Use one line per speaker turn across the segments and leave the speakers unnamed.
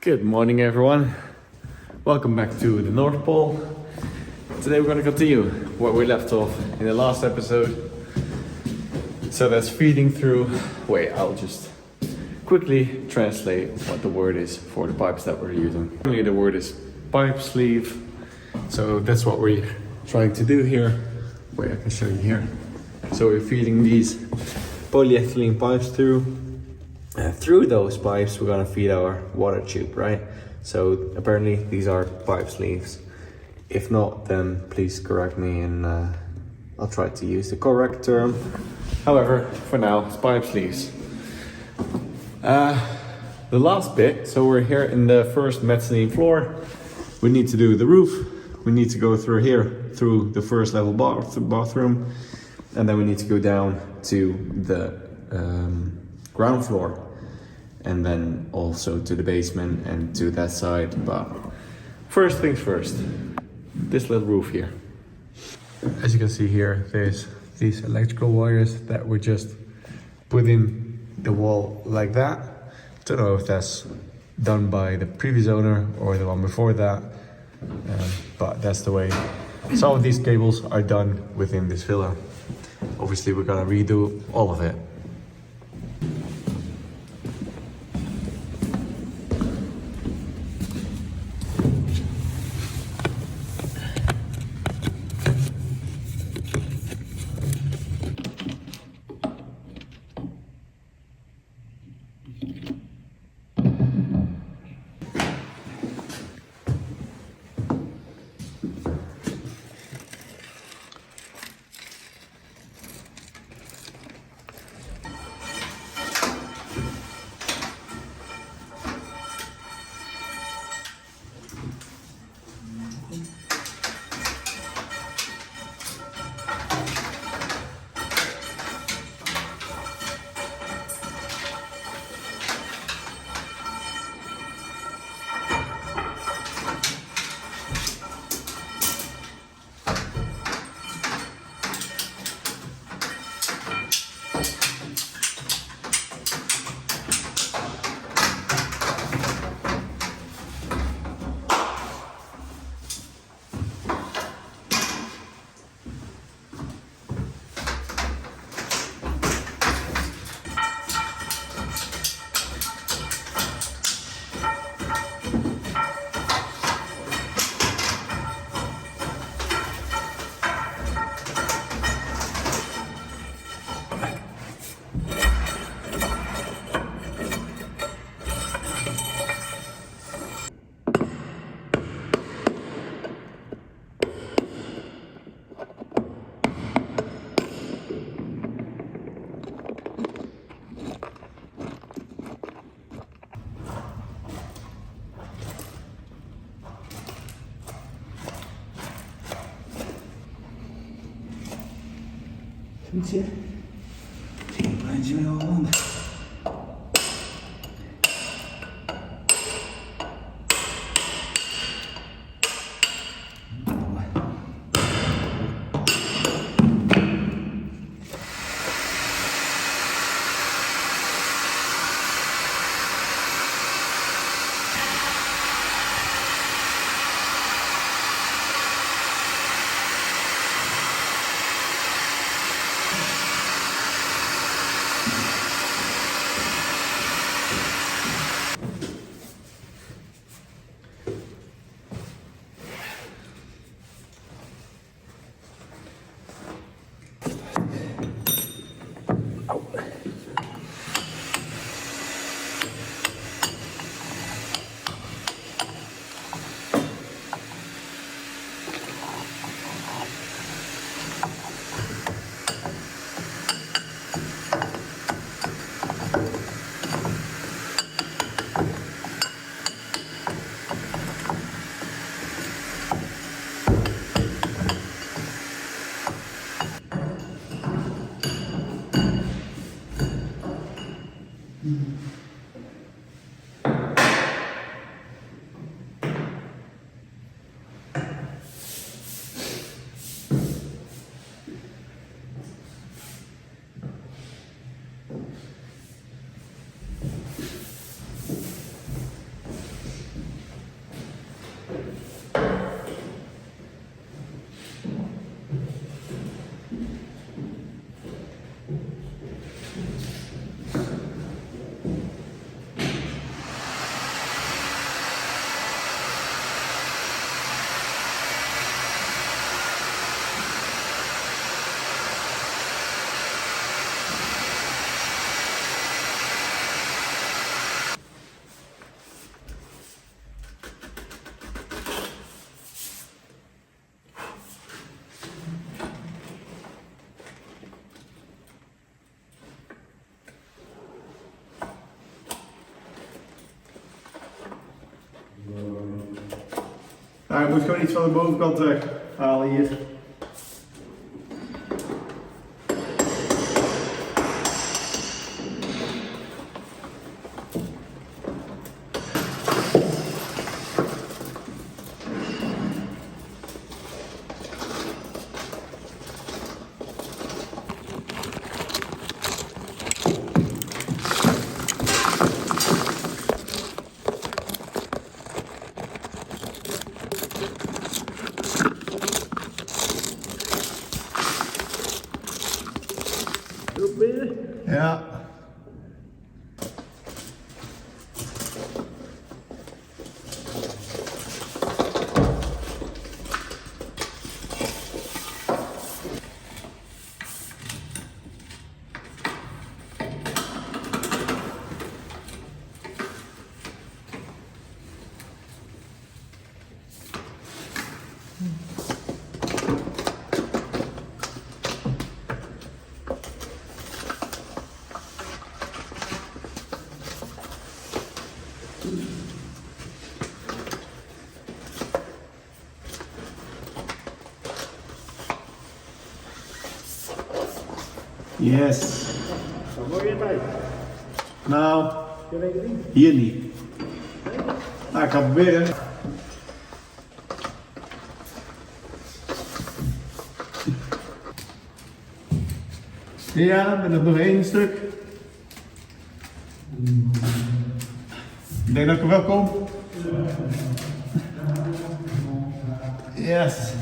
Good morning, everyone. Welcome back to the North Pole. Today we're going to continue where we left off in the last episode. So that's feeding through. Wait, I'll just quickly translate what the word is for the pipes that we're using. Currently the word is pipe sleeve. So that's what we're trying to do here. Wait, I can show you here. So we're feeding these polyethylene pipes through. Through those pipes we're gonna feed our water tube, right? So apparently these are pipe sleeves. If not, then please correct me and I'll try to use the correct term. However, for now, it's pipe sleeves. The last bit, so we're here in the first mezzanine floor. We need to do the roof. We need to go through here, through the first level bathroom. And then we need to go down to the ground floor. And then also to the basement and to that side. But first things first, this little roof here. As you can see here, there's these electrical wires that were just put in the wall like that. Don't know if that's done by the previous owner or the one before that, but that's the way some of these cables are done within this villa. Obviously we're gonna redo all of it.
Senti? Sì, prendi una onda. Hij moet gewoon iets van de bovenkant weghalen hier. Ja. Yes.
Waar word je bij?
Nou,
Je weet het niet.
hier niet. Nou, ik ga proberen. Ja, met er nog één stuk. Ik denk dat ik er wel kom. Yes.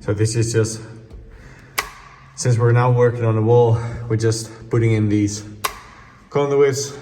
So this is just, since we're now working on the wall, we're just putting in these conduits,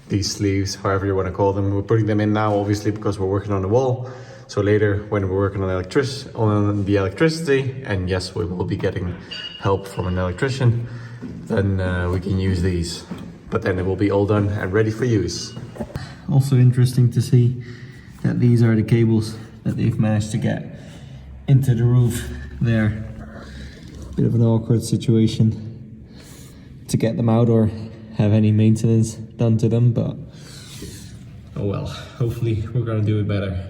these sleeves, however you want to call them. We're putting them in now, obviously, because we're working on the wall. So later, when we're working on the electricity, and yes, we will be getting help from an electrician, then we can use these. But then it will be all done and ready for use.
Also interesting to see that these are the cables that they've managed to get into the roof there. Bit of an awkward situation to get them out or have any maintenance done to them, but oh well, hopefully we're gonna do it better.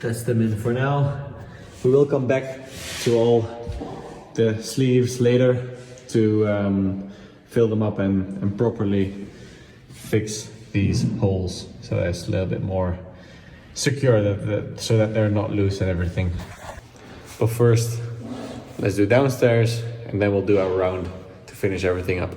Test them in for now. We will come back to all the sleeves later to fill them up and properly fix these holes so that it's a little bit more secure, so that they're not loose and everything. But first, let's do downstairs and then we'll do our round to finish everything up.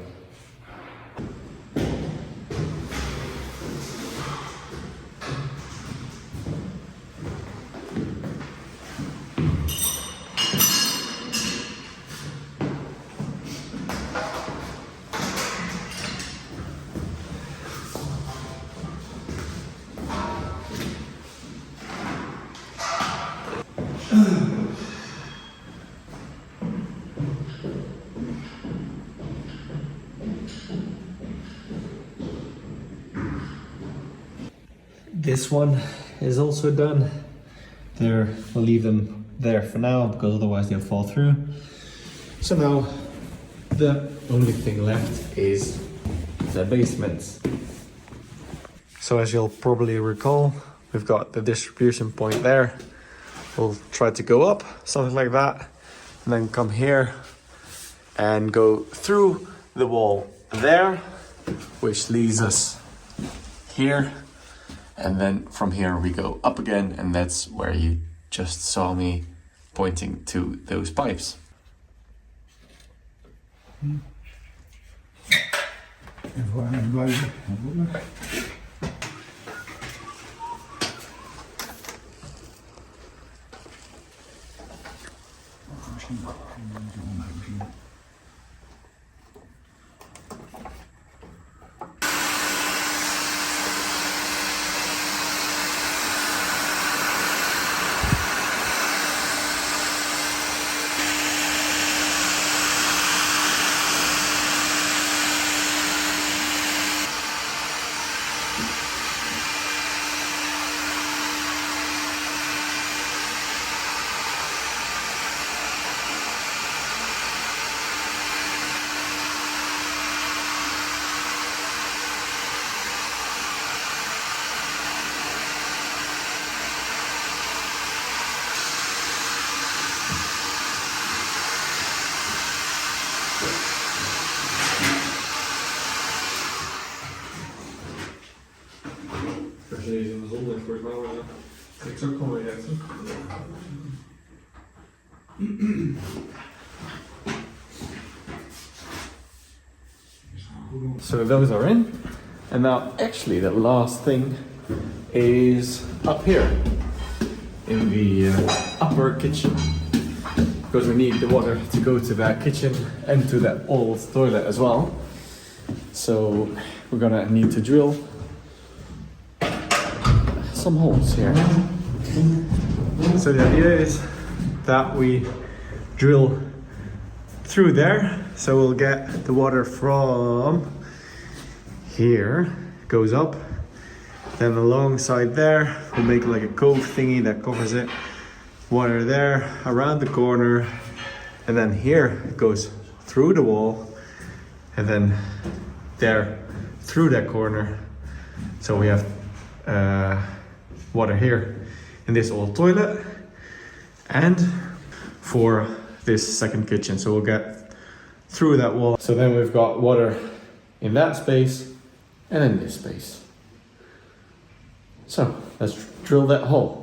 This one is also done. We'll leave them there for now because otherwise they'll fall through. So now the only thing left is the basements. So as you'll probably recall, we've got the distribution point there. We'll try to go up, something like that, and then come here and go through the wall there, which leads us here. And then from here we go up again, and that's where you just saw me pointing to those pipes.
Even blijven. Misschien
Deze in de zon ligt volgens mij wel. Ik zou komen weer uit. So those are in, and now actually the last thing is up here in the upper kitchen, because we need the water to go to that kitchen and to that old toilet as well. So we're gonna need to drill some holes here. So the idea is that we drill through there, so we'll get the water from here, goes up, then alongside there we'll make like a cove thingy that covers it, water there around the corner, and then here it goes through the wall, and then there through that corner. So we have water here in this old toilet and for this second kitchen, so we'll get through that wall. So then we've got water in that space and in this space. So let's drill that hole.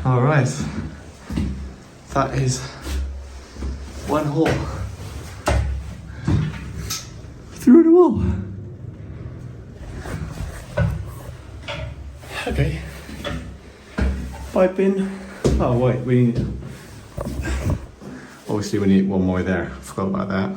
All right, that is one hole through the wall. Okay, pipe in. Oh wait, we need, obviously we need one more there. Forgot about that.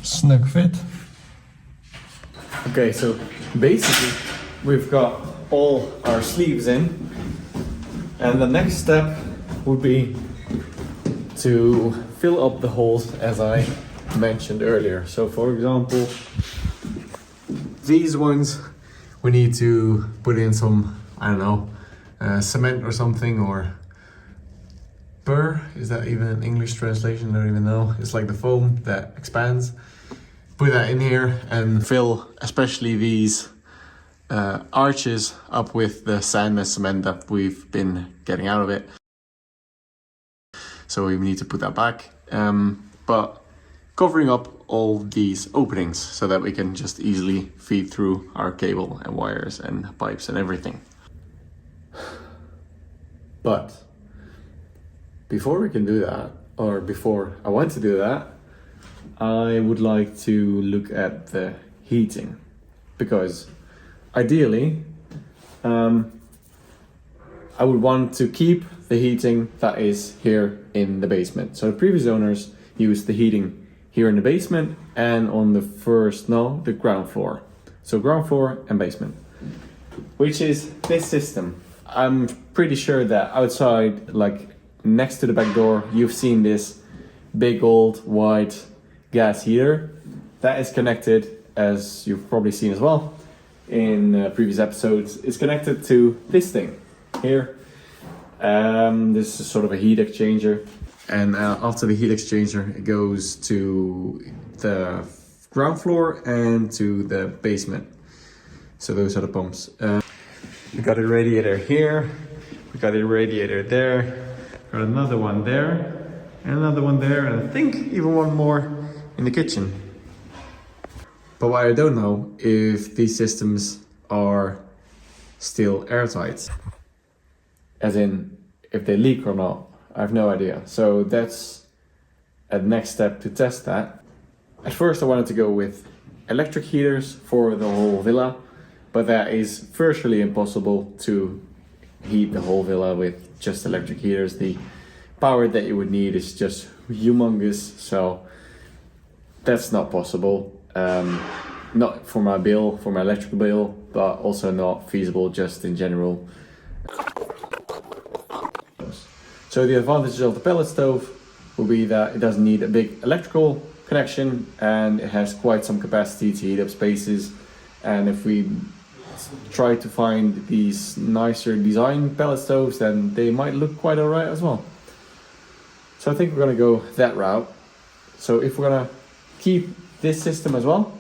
Snug fit. Okay, so basically we've got all our sleeves in, and the next step would be to fill up the holes as I mentioned earlier. So for example, these ones we need to put in some, I don't know, cement or something, or burr, is that even an English translation? I don't even know. It's like the foam that expands. Put that in here and fill especially these arches up with the sand and cement that we've been getting out of it. So we need to put that back, but covering up all these openings so that we can just easily feed through our cable and wires and pipes and everything. But before we can do that, or before I want to do that, I would like to look at the heating, because ideally I would want to keep the heating that is here in the basement. So the previous owners used the heating here in the basement and on the the ground floor. So ground floor and basement, which is this system. I'm pretty sure that outside, like next to the back door, you've seen this big old white gas heater that is connected, as you've probably seen as well in previous episodes. It's connected to this thing here. This is sort of a heat exchanger, and after the heat exchanger it goes to the ground floor and to the basement. So those are the pumps. We got a radiator here, we got a radiator there, got another one there, and another one there, and I think even one more in the kitchen. But what I don't know if these systems are still airtight, as in if they leak or not. I have no idea. So that's a next step to test that. At first I wanted to go with electric heaters for the whole villa, but that is virtually impossible to heat the whole villa with just electric heaters. The power that you would need is just humongous, so that's not possible. Not for my bill, for my electrical bill, but also not feasible just in general. So the advantages of the pellet stove will be that it doesn't need a big electrical connection, and it has quite some capacity to heat up spaces. And if we try to find these nicer design pellet stoves, then they might look quite alright as well. So I think we're gonna go that route. So if we're gonna keep this system as well,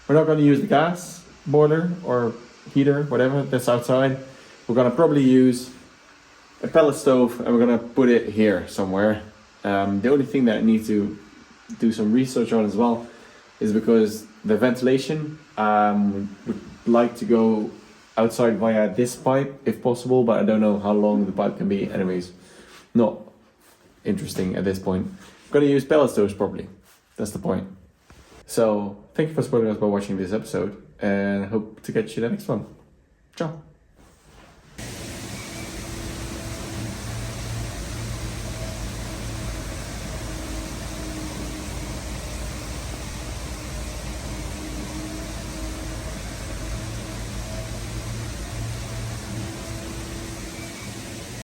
we're not gonna use the gas boiler or heater, whatever that's outside. We're gonna probably use a pellet stove, and we're gonna put it here somewhere. The only thing that I need to do some research on as well is because the ventilation would like to go outside via this pipe if possible, but I don't know how long the pipe can be. Anyways, not interesting at this point. I'm gonna use pellet stoves properly. That's the point. So thank you for supporting us by watching this episode, and I hope to catch you in the next one. Ciao.